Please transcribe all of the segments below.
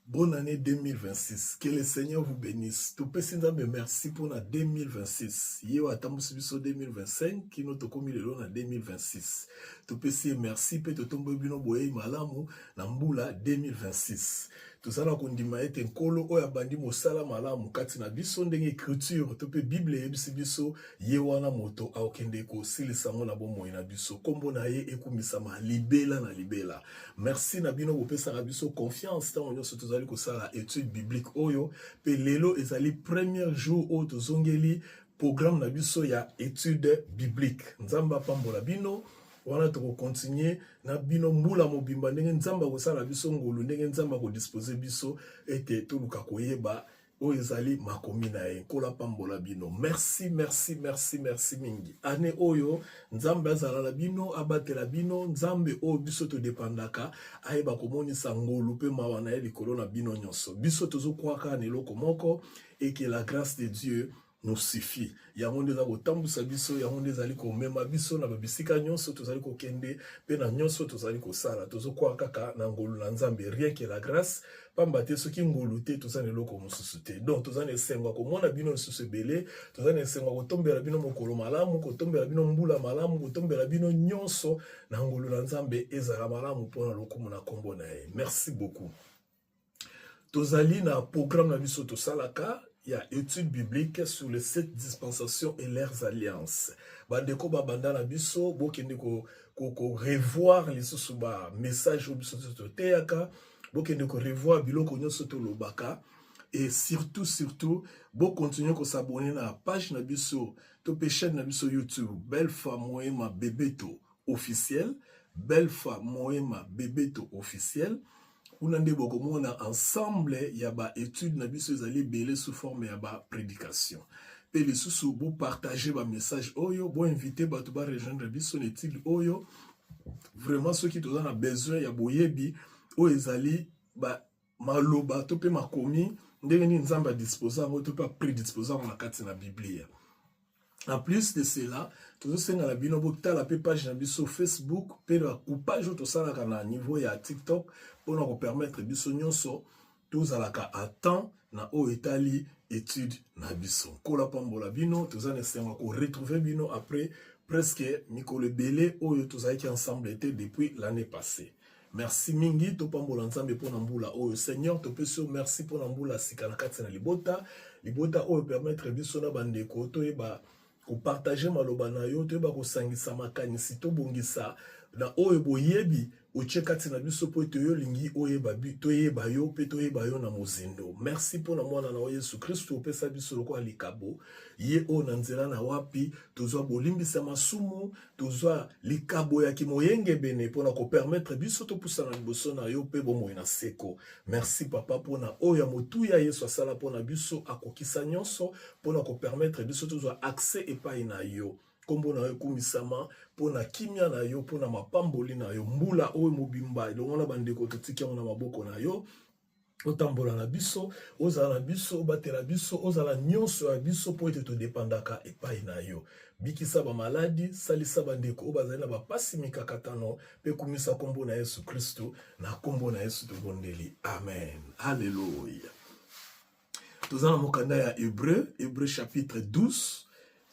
Bonne année 2026. Que le Seigneur vous bénisse. Tout me merci pour la 2026. Yo atamusibiso 2025 qui nous tokomi lelo na 2026. Tout merci pe totombo bino boye malamu na mbula 2026. Tout ça na kondima ete nkolo oya bandi mosala malamu kati na biso ndenge écriture to pe Bible yebisi biso ye wana moto aokende ko silisa na bomo na biso kombo na ye ekumisama libela na libela. Merci na bino bopesa na biso confiance tant on surtout ali ko sala étude biblique oyo pe lelo ezali premier jour o tozongeli programme na biso ya étude biblique. Nzamba pambola bino wana toko continuer na bino mbula mobimba ndenge nzamba ko sala biso ngolu ndenge nzamba ko disposer biso ete toluka koyeba o ezali makomi na ye kola pambola bino. Merci mingi. Ane oyo nzambe azala la bino abatela bino nzambe o biso to dependaka ayeba komonisa ngolu pe mawa na ye likolo na bino nyonso. Biso tozo kwaka neloko moko et que la grâce de Dieu nous suffit. Yango ndeza kotambusa biso, yango ndeza liko mema biso na babisika nyonso tozali ko kende pe na nyonso tozali ko sala. Tozo kwa kaka na ngolu na nzambe rien que la grâce pamba te soki ngolu te tozali loko mosusu te. Donc tozali esengwa ko mona bino lisusu belé, tozali esengwa ko tombela bino mokolo malamu, ko tombela bino mbula malamu, ko tombela bino nyonso na ngolu na nzambe ezala malamu pona lokumu na kombo na ye. Merci beaucoup. Tozali na programme na biso to salaka. Il y a études bibliques sur les 7 dispensations et leurs alliances. Bandeko babanda na biso bokende ko revoir les susuba message biso to teaka, bokende ko revoir biloko nyonso to lobaka et surtout bo continuer ko s'abonner na page na biso to pe chaîne na biso YouTube Belfa Moema Bebeto officiel, Belfa Moema Bebeto officiel. Unande bokomona ensemble ya ba étude na biso ezali belé sous forme ya ba prédication. Pe les sous bo partager ba message oyo, bo inviter bato ba rejoindre biso l'étude oyo. Vraiment ceux qui ont besoin ya boyebi o ezali ba maloba to pe makomi ndenge ni nzamba disposa mo to pa prédisposa na kati na Biblia. En plus de cela, tout ça na bino bokta la page na biso Facebook, pe la page to sala na niveau ya TikTok pour nous permettre biso nyonso tous alaka à temps na o etali étude na biso. Kola pambola bino, tous en essayant ko retrouver bino après presque mikolo belé oyo tous qui ensemble était depuis l'année passée. Merci mingi to pambola nzambe pour nambula oyo Seigneur to peso merci pour nambula sikana kati na libota oyo permettre biso na bandeko to eba ko partager maloba na yo to ba ko sangisa makanisi to bongisa na oyo boyebi o chekati na biso po to yo lingi oyeba bi to yeba yo pe to yeba yo na mozindo. Merci pour na mwana na Yesu Kristo pesa biso loko alikabo ye o na nzela na wapi tozwa bolimbisa masumu tozwa likabo ya kimoyenge bene pour na ko permettre biso to pusana liboso na yo pe bomo na seko. Merci papa pour na oya motu ya Yesu asala pour na biso akokisa nyonso pour na ko permettre biso tozwa accès epai na yo. Kombo na yo kumisama pona kimia na yo pona mapamboli na yo mbula oyo mobimba elongo na bandeko totiki na maboko na yo otambola na biso ozala na biso batela biso ozala nyonso ya biso po ete to dependaka epai na yo bikisa ba maladi salisa bandeko obazali na bapasi mikakatano pe kumisa kombo na Yesu Kristo na kombo na Yesu tobondeli amen alléluia. Tozana mokanda ya Hébreu chapitre 12.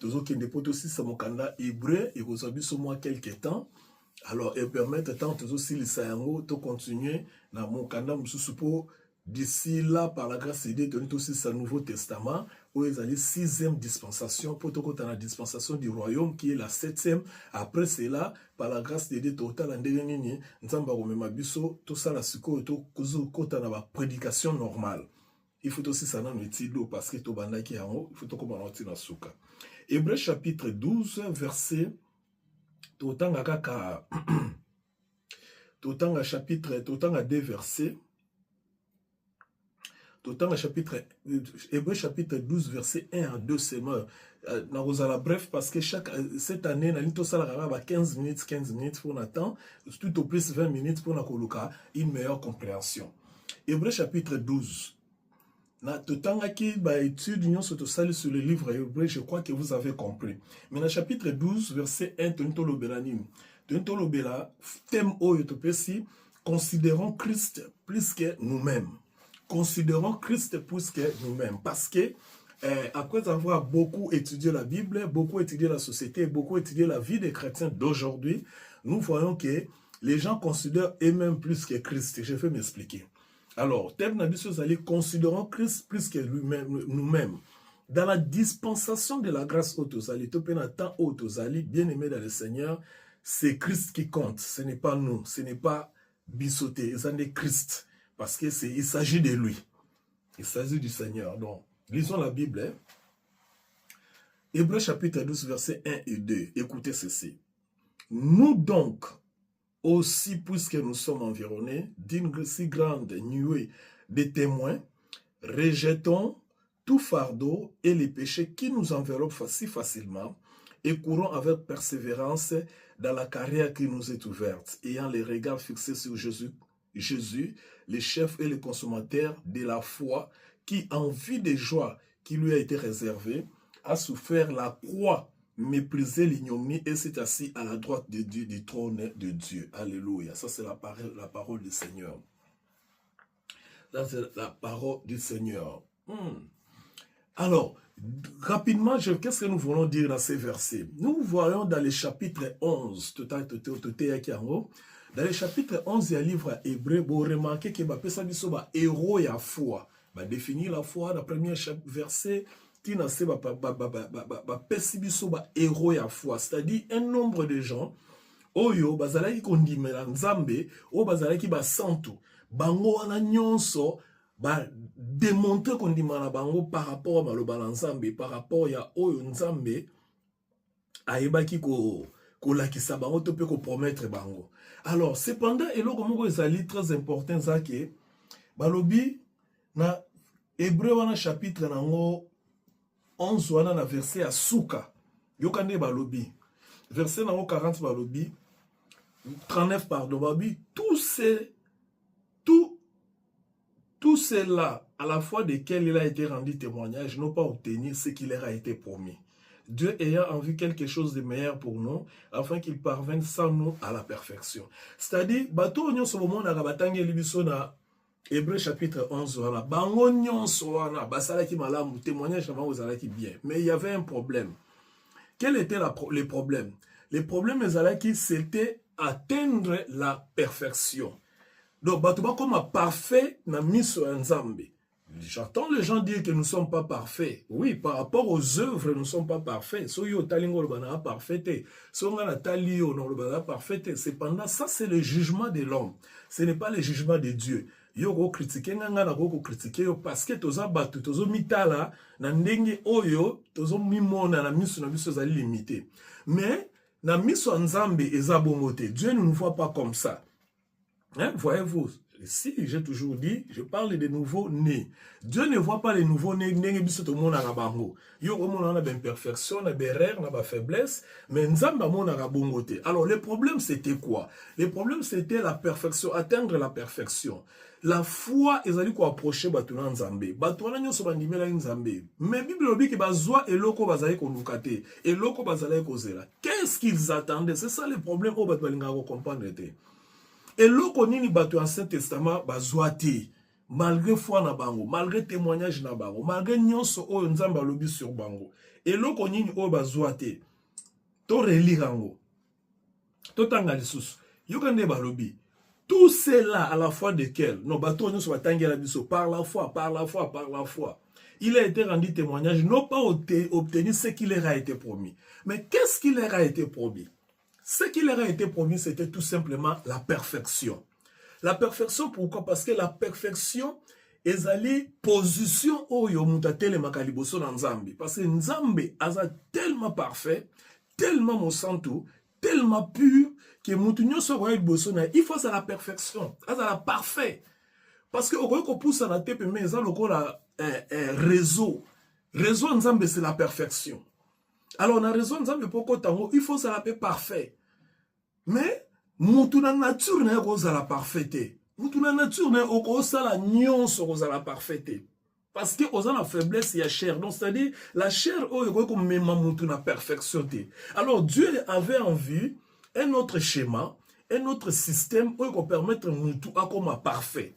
Tozo kende poto aussi sa mokanda hébreu et vous avez sur moi quelques temps alors et permettre tant tozo si le sayango to continuer na mokanda mususu po d'ici là par la grâce de Dieu donner aussi sa Nouveau Testament où ils allaient 6e dispensation pour to kota na dispensation du royaume qui est la 7e après cela par la grâce de Dieu total ndenge nini nzamba ko mema biso to sala siko to kuzu kota na ba prédication normale. Il faut aussi ça dans l'étude parce que to bandaki yango il faut to ko banoti na suka. Hébreu chapitre 12, verset Totanga kaka Totanga chapitre Totanga 2 versets Totanga chapitre Hébreu chapitre 12 verset 1 à 2 c'est moi na bref parce que cette année na lito sala kaka 15 minutes pour attendre tout au plus 20 minutes pour na koluka une meilleure compréhension. Hébreu chapitre 12 na totanga ki ba étude nyonso to sali sur le livre Hébreu, je crois que vous avez compris. Mais dans chapitre 12 verset 1 tonto lobela nini? Tonto lobela thème oyo to pesi considérons Christ plus que nous-mêmes. considérons Christ plus que nous-mêmes. Parce que, après avoir beaucoup étudié la Bible, beaucoup étudié la société, beaucoup étudié la vie des chrétiens d'aujourd'hui, nous voyons que les gens considèrent eux-mêmes plus que Christ. Je vais m'expliquer. Alors, thème d'habitude, considérons Christ plus que nous-mêmes. Dans la dispensation de la grâce autosali, bien aimé dans le Seigneur, c'est Christ qui compte. Ce n'est pas nous, ce n'est pas Bissoté, c'est Christ. Parce qu'il s'agit de lui. Il s'agit du Seigneur. Donc, lisons la Bible. Hein. Hébreux chapitre 12, versets 1 et 2. Écoutez ceci. Nous donc, aussi puisque nous sommes environnés d'une si grande nuée de témoins, rejetons tout fardeau et les péchés qui nous enveloppent si facilement et courons avec persévérance dans la carrière qui nous est ouverte, ayant les regards fixés sur Jésus, le chef et le consommateur de la foi, qui, en vue des joies qui lui a été réservée, a souffert la croix, méprisé l'ignominie et s'est assis à la droite de Dieu, du trône de Dieu. Alléluia. Ça, c'est la parole du Seigneur. Ça, c'est la parole du Seigneur. Alors, rapidement, qu'est-ce que nous voulons dire dans ces versets? Nous voyons dans le chapitre 11, dans le chapitre 11 du livre hébreu, vous remarquez que les héros et la foi, définir la foi dans le premier verset, qui n'a pas héros et la foi, c'est-à-dire un nombre de gens, oyo bazalaki kondimela nzambe, oyo bazalaki basantu, bango wana nyonso, démontrer qu'on dit bango par rapport à maloba nzambe, par rapport à oyo nzambe ayebaki ko lakisa bango to pe ko promettre bango. Alors cependant eloko moko ezali très important ça que balobi na Hébreu wana chapitre nango 11 wana na verset ya suka yokande balobi verset nango 40 balobi 39 pardon balobi tout cela, à la fois desquels il a été rendu témoignage, n'ont pas obtenu ce qui leur a été promis. Dieu ayant en vue quelque chose de meilleur pour nous, afin qu'ils parviennent sans nous à la perfection. C'est-à-dire, bateau nyon so moment na batangi libiso na Hébreu chapitre 11 wana, bango nyon so wana, basalaki malamu, témoignage na bango zalaki bien. Mais il y avait un problème. Quel était le problème? Le problème zalaki, c'était atteindre la perfection. Donc, batuba comme parfait na miso nzambe. J'entends les gens dire que nous ne sommes pas parfaits. Oui, par rapport aux œuvres, nous ne sommes pas parfaits. So yo talingo le bana parfaité. So ngana talio no le bana parfaité. Cependant, ça c'est le jugement de l'homme. Ce n'est pas le jugement de Dieu. Yo go critiquer ngana go critiquer yo parce que toza batu tozo mitala na ndenge oyo tozo mimona na miso na biso zali limité. Mais na miso nzambe eza bongote. Dieu ne nous voit pas comme ça. Hein, voyez-vous, si j'ai toujours dit, je parle des nouveaux-nés. Dieu ne voit pas les nouveaux-nés, il y a des imperfections, des erreurs, des faiblesses, mais alors le problème c'était quoi? Le problème c'était la perfection, atteindre la perfection. La foi, ils allaient approcher Batuna Nzambe. Batuna Nyoso Bandimela Nzambe. Mais Bible dit que Bazoa et Loko Bazaï Konukate. Et Loko Bazaï Kozela. Qu'est-ce qu'ils attendaient? C'est ça le problème au Batbalinga comprendre. Et loko nini batu Ancien Testament bazwati malgré foi na bango, malgré témoignage na bango, malgré nyonso oyo nzamba lobi sur bango. Et loko nini oyo bazwati to relirango. To tanga lisusu. Yokande balobi. Tout cela à la foi de quel? Non, bato nyonso batangela biso par la foi, par la foi, par la foi. Il a été rendu témoignage, non pas obtenu ce qui leur a été promis. Mais qu'est-ce qui leur a été promis? Ce qui leur a été promis, c'était tout simplement la perfection. La perfection, pourquoi? Parce que la perfection est allée position au yomutatele makaliboso na Nzambe. Parce que Nzambe a tellement parfait, tellement monsanto, tellement pur, que mutunyo so roye boso na il faut ça la perfection, ça la parfait. Parce que au ko pousse na tepe mais ça loko la réseau. Réseau Nzambe c'est la perfection. Alors, on a raison, il faut ça l'appeler parfait. Mais, la nature n'est pas la parfaite. La nature n'est pas la nuance la parfaite. Parce que on a la faiblesse, il y a chair. Donc, c'est-à-dire, la chair, est la perfection. Alors, Dieu avait en vue un autre schéma, un autre système, pour permettre à comme parfait.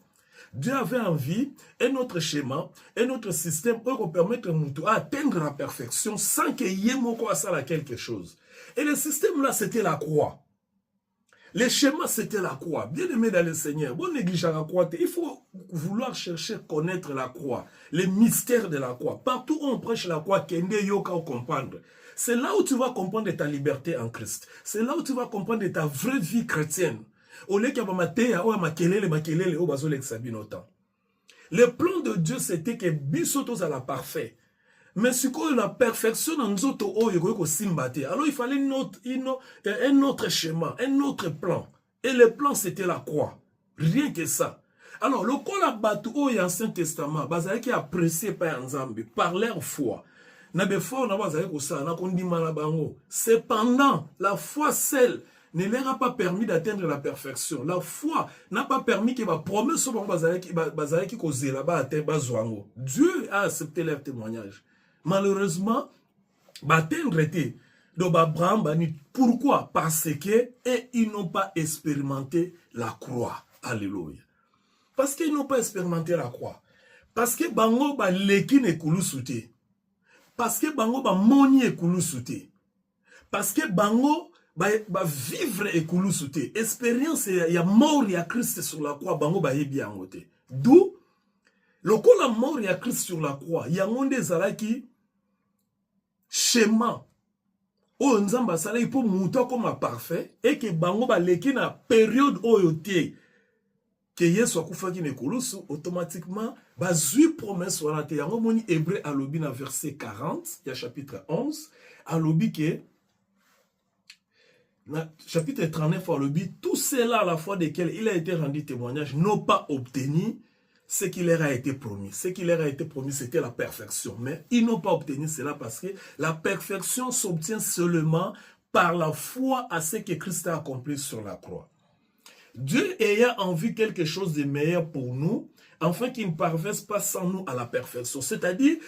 Dieu avait envie, un autre schéma, un autre système pour permettre à atteindre la perfection sans qu'il y ait quelque chose. Et le système là, c'était la croix. Le schéma, c'était la croix. Bien aimé dans le Seigneur, bon néglige la croix. Il faut vouloir chercher, connaître la croix, les mystères de la croix. Partout où on prêche la croix, kende yoka ou comprendre. C'est là où tu vas comprendre ta liberté en Christ. C'est là où tu vas comprendre ta vraie vie chrétienne. Le plan de Dieu, c'était que bisotos à la parfait. Mais ce que la perfection dans nous autres, alors il fallait un autre schéma, un autre plan. Et le plan, c'était la croix. Rien que ça. Alors, le col à bateau au Ancien Testament, qui est apprécié par Nzambe, par leur foi. Cependant, la foi seule ne leur a pas permis d'atteindre la perfection. La foi n'a pas permis que la promesse soit Dieu a accepté leur témoignage. Malheureusement, atteindre était. Donc, Abraham, pourquoi? Parce que ils n'ont pas expérimenté la croix. Alléluia. Parce qu'ils n'ont pas expérimenté la croix. Parce que bango ba leki ne kulu souté. Parce que bango ba moni e kulu souté. Parce que bango ba vivre e kulu souté. Expérience ya mort ya Christ sur la croix bango ba yebi angote. D'où le la mort ya Christ sur la croix. Yangonde zalaki schéma. O nzamba sala il peut monter comme parfait et que bango ba leki na période oyote. Que Yesu akufaki ne kulusu automatiquement bazui promesse wana te yango moni hébreu alobi na verset 40 ya chapitre 11 alobi ke na chapitre 39 alobi tout cela à la fois desquels il a été rendu témoignage n'ont pas obtenu ce qui leur a été promis. Ce qui leur a été promis, c'était la perfection. Mais ils n'ont pas obtenu cela parce que la perfection s'obtient seulement par la foi à ce que Christ a accompli sur la croix. Dieu ayant envie quelque chose de meilleur pour nous, afin qu'il ne parvienne pas sans nous à la perfection. C'est-à-dire,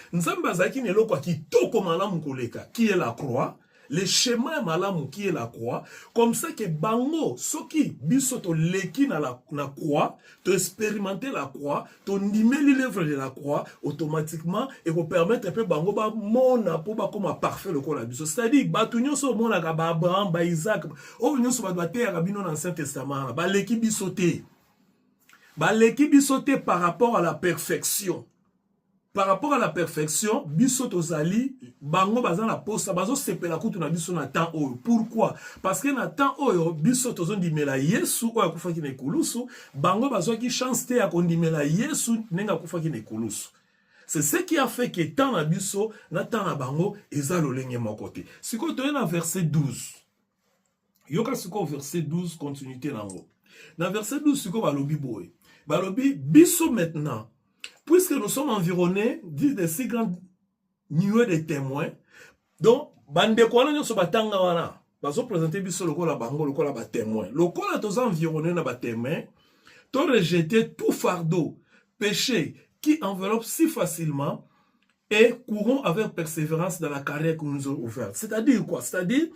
qui est la croix, le schéma malamu qui est la croix, comme ça que bango, soki bisoto leki na la croix, to expérimenter la croix, to nimeli l'œuvre de la croix, automatiquement, et vous permettre un peu bango ba mona po ba comme parfait le corps biso. C'est-à-dire, batunyo so mona ka ba Abraham, ba Isaac, o nyo so ba doite ya rabino dans l'Ancien Testament, ba leki bisote. Ba leki bisote par rapport à la perfection. Par rapport à la perfection, biso tozali bango bazan la posa bazo sepela kutu na biso na temps oyo. Pourquoi? Parce que na temps oyo biso tozondimela Yesu oyo akufaki na ekulusu, bango bazo ki chance te ya kondimela Yesu nenga akufaki na ekulusu. C'est ce qui a fait que tant na biso na temps na bango eza lolenge moko te. Siko toye na verset 12. Yoka siko verset 12 continuité nango. Na verset 12 siko balobi boy. Balobi biso maintenant. Puisque nous sommes environnés de si grandes nuées de témoins, donc, bande kwa na nyoso batanga wana, bazo présenter biso lokola bango lokola ba témoins. Lokola toza environné na ba témoins, to rejeter tout fardeau, péché qui enveloppe si facilement et courons avec persévérance dans la carrière que nous avons ouverte. C'est-à-dire quoi? C'est-à-dire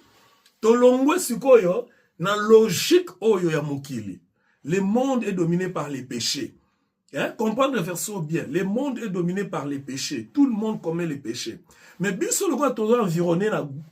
to longwe sikoyo na logique oyo ya mokili. Le monde est dominé par les péchés. Hein? Comprendre le verset bien. Le monde est dominé par les péchés. Tout le monde commet les péchés. Mais biso le quoi toujours environné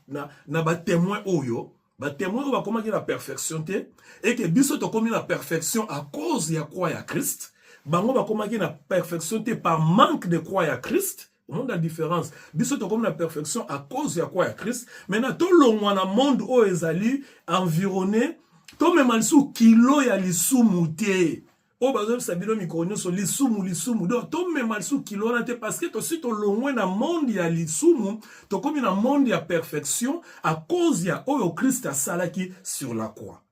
na ba témoin oyo, ba témoin va comment la perfection te et que biso to commis la perfection à cause ya croix ya Christ. Bango va comment la perfection te par manque de croix ya Christ. On a la différence. Biso to commis la perfection à cause ya croix ya Christ. Maintenant tout le monde o ezali environné to même sous kilo ya lisumu te. Oh, bah, ça veut dire que so lisumu. Donc, to me mal sous kilo na te parce que to si to loin na monde ya lisumu, to comme na monde ya perfection à cause ya oyo Christ a salaki sur la croix.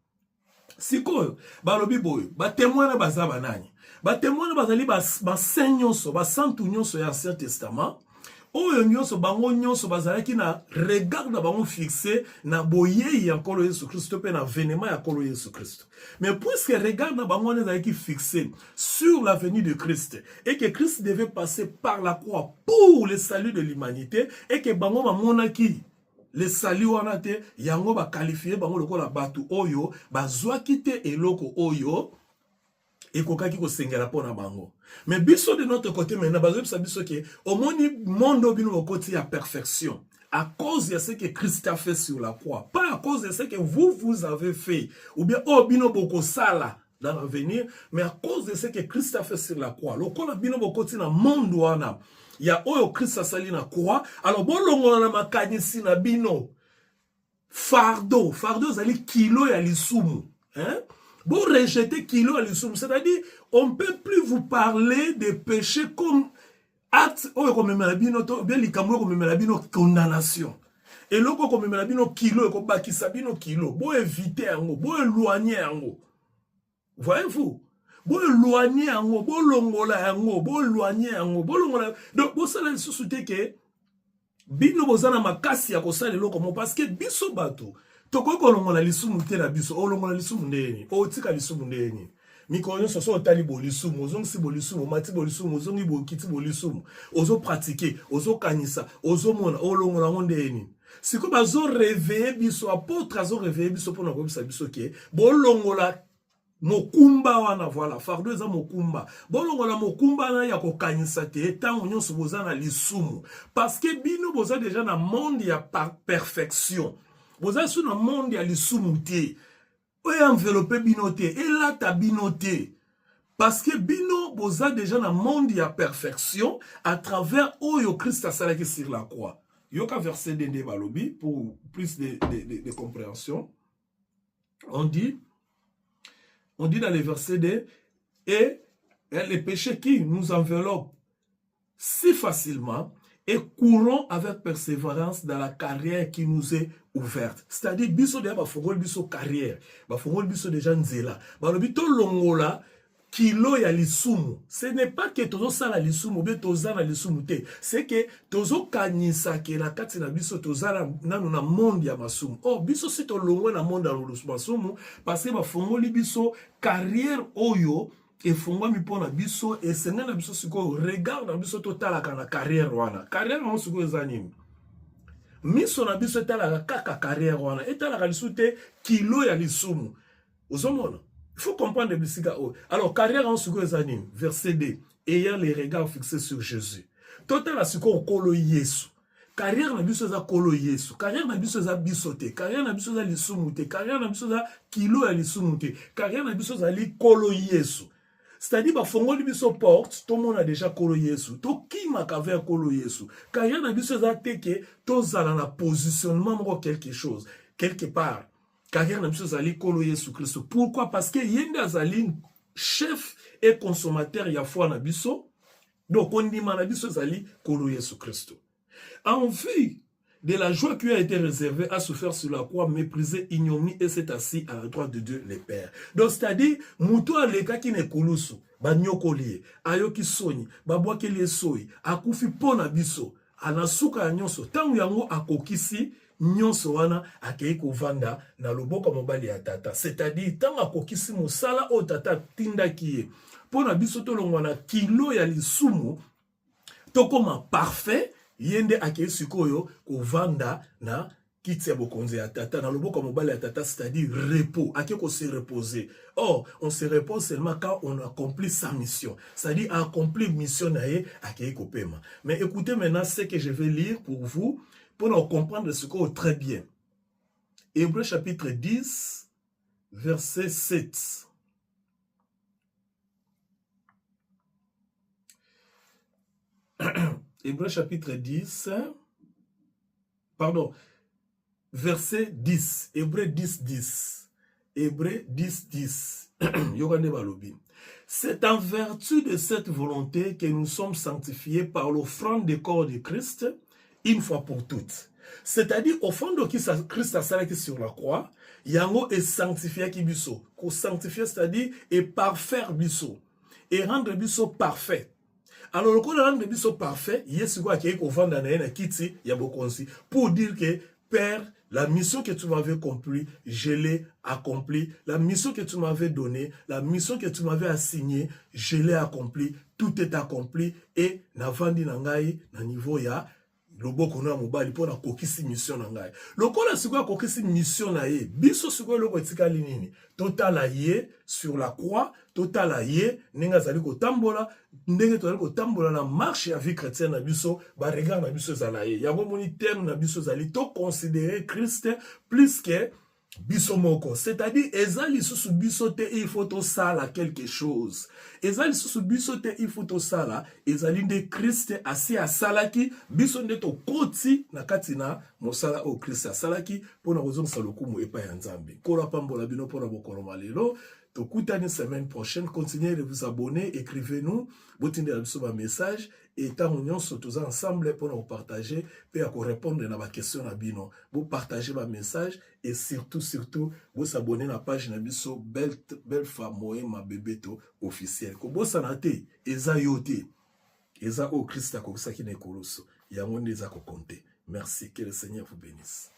Siko, ba lobi boy, ba témoin na bazaba nani. Ba témoin na bazali ba seignonso, ba santu nyonso ya Ancien Testament. Oyo nyonso bango nyonso bazalaki na regard na bango fixé na boye ya nkolo Yesu Christ pe na venema ya nkolo Yesu Christ. Mais puisque regard na bango nezalaki fixé sur la venue de Christ et que Christ devait passer par la croix pour le salut de l'humanité et que bango bamonaki le salut wana te yango ba qualifier bango lokola batu oyo bazwaki te eloko oyo et kokaki ko sengela pona bango. Mais biso de notre côté maintenant bazo bisa biso ke au monde bino au côté à perfection à cause de ce que Christ a fait sur la croix, pas à cause de ce que vous avez fait ou bien oh bino boko sala dans l'avenir, mais à cause de ce que Christ a fait sur la croix. Lokola bino boko tina monde wana ya oyo Christ a sali na croix, alors bolongo na makanisi na bino fardeau zali kilo ya lisumu, hein? Bon, rejeter kilo à l'issoum, c'est-à-dire, on ne peut plus vous parler de péché comme acte, comme bien les cameroun comme condamnation. Et là, comme kilo, comme bakisabino kilo, bon éviter ango, bon éloigner ango. Voyez-vous? Bon éloigner ango, bon longola ango, bon éloigner ango, bon longola. Donc, bon, ça, la société que, bino bozana makasi ya kosala eloko parce que biso bato toko kolongola lisumu te na biso olongola lisumu ndeni otika lisumu ndeni mikolo nyonso so otali bolisumu ozongisi bolisumu mati bolisumu ozongi bokiti bolisumu ozo pratiquer ozo kanisa ozo mona olongola ngo ndeni siko bazo réveiller biso apôtre azo réveiller biso pona kobisa biso ke bolongola mokumba wana voilà fardeau eza mokumba bolongola mokumba na ya kokanisa te tango nyonso boza na lisumu parce que bino boza déjà na monde ya perfection boza sur na monde ya lisumu te oyo enveloppe bino te elata bino te parce que bino boza déjà na monde ya perfection à travers oyo Christ asalaki sur la croix. Yoka verset de balobi pour plus de compréhension. On dit dans les versets 2, et les péchés qui nous enveloppent si facilement et courons avec persévérance dans la carrière qui nous est ouverte. C'est-à-dire, biso déjà bafongol biso carrière, bafongol biso déjà nzela. Balobi to longola kilo ya lisumu. Ce n'est pas que tozo sala lisumu be tozana lisumu te. C'est que tozo kanisa ke na kati na biso tozala nanu na monde ya masumu. Oh biso si to longwe na monde ya masumu parce que bafongoli biso carrière oyo et fongwa mi pona biso et senga na biso siko regarde na biso totala kana carrière wana. Carrière na siko ezanimi. Miso na biso tala kaka carrière wana. Etala lisumu te kilo ya lisumu. Ozomona. Il faut comprendre le bisika. Alors, carrière en suko zanim, verset 2, ayant les regards fixés sur Jésus. Total a suko kolo Yesu. Carrière na biso za kolo Yesu. Carrière na biso za bisote. Carrière na biso za lisumute. Carrière na biso za kilo ya lisumute. Carrière na biso za li kolo Yesu. C'est-à-dire, bah, fongoli biso porte, tout le monde a déjà kolo Yesu. To qui m'a kavé kolo Yesu. Carrière na biso za teke, to zala na positionnement quelque chose, quelque part. Carrière n'a pas zali kolo Yesu Christ. Pourquoi? Parce que yenda zali chef et consommateur ya foi na biso. Donc on dit na biso zali kolo Yesu Christ. En vue de la joie qui a été réservée à souffrir sur la croix, méprisé, ignominé et s'est assis à la droite de Dieu le Père. Donc c'est-à-dire muto aleka ki ne kulusu ba nyokolie ayoki soni ba bwakeli soi akufi pona biso anasuka nyonso tangu yango akokisi nyonso wana akei kovanda na loboko mobali ya tata. C'est-à-dire tanga kokisi mosala o tata tindaki ye pona biso tolongwa na kilo ya lisumu tokoma parfait yende akei sikoyo kovanda na kiti ya bokonzi ya tata na loboko mobali ya tata, c'est-à-dire repos akei ko se reposer. Or on se repose seulement quand on accomplit sa mission, c'est-à-dire accomplir mission na ye akei kopema. Mais écoutez maintenant ce que je vais lire pour vous pour nous comprendre ce qu'on très bien. Hébreux chapitre 10, verset 7. Hébreux chapitre 10, pardon, verset 10. Hébreux 10, 10. Hébreux 10, 10. C'est en vertu de cette volonté que nous sommes sanctifiés par l'offrande du corps de Christ, une fois pour toutes. C'est-à-dire, au fond de qui Christ a salé sur la croix, yango est sanctifié qui biso. Ko sanctifié, c'est-à-dire, et parfaire biso. Et rendre biso parfait. Alors, le coup de rendre biso parfait, il y a ce quoi qui est au fond d'un kiti, yabokonsi, pour dire que, Père, la mission que tu m'avais accomplie, je l'ai accomplie. La mission que tu m'avais donnée, la mission que tu m'avais assignée, je l'ai accomplie. Tout est accompli. Et, na vandi nangai, na niveau ya, loboko na mobali pona kokisi mission na ngai lokola sikoyo kokisi mission na ye biso sikoyo loko etikali nini totala ye sur la croix totala ye ndenge azali kotambola ndenge tozali kotambola na marche ya vie chrétienne na biso ba regard na biso ezala ye yango moni terme na biso ezali to considérer Christ plus que biso moko, c'est-à-dire ezali susu biso te il faut to sala quelque chose. Ezali susu biso te il faut to sala ezali de Christ asi asalaki biso nde to koti na katina mosala o Christ asalaki pona kozongisa lokumu epa ya Nzambe. Kola pambola bino pona bokolo malelo. Tokutani semaine prochaine, continuez de vous abonner, écrivez-nous, botinde la biso ba message et tant on se tous ensemble pour nous partager et à répondre à ma question à bino. Vous partagez ma message et surtout vous abonnez à la page na biso belle femme ma bébé to officiel. Ko bo sanate eza yote. Eza au Christ ko sakine koloso. Ya monde eza ko compter. Merci, que le Seigneur vous bénisse.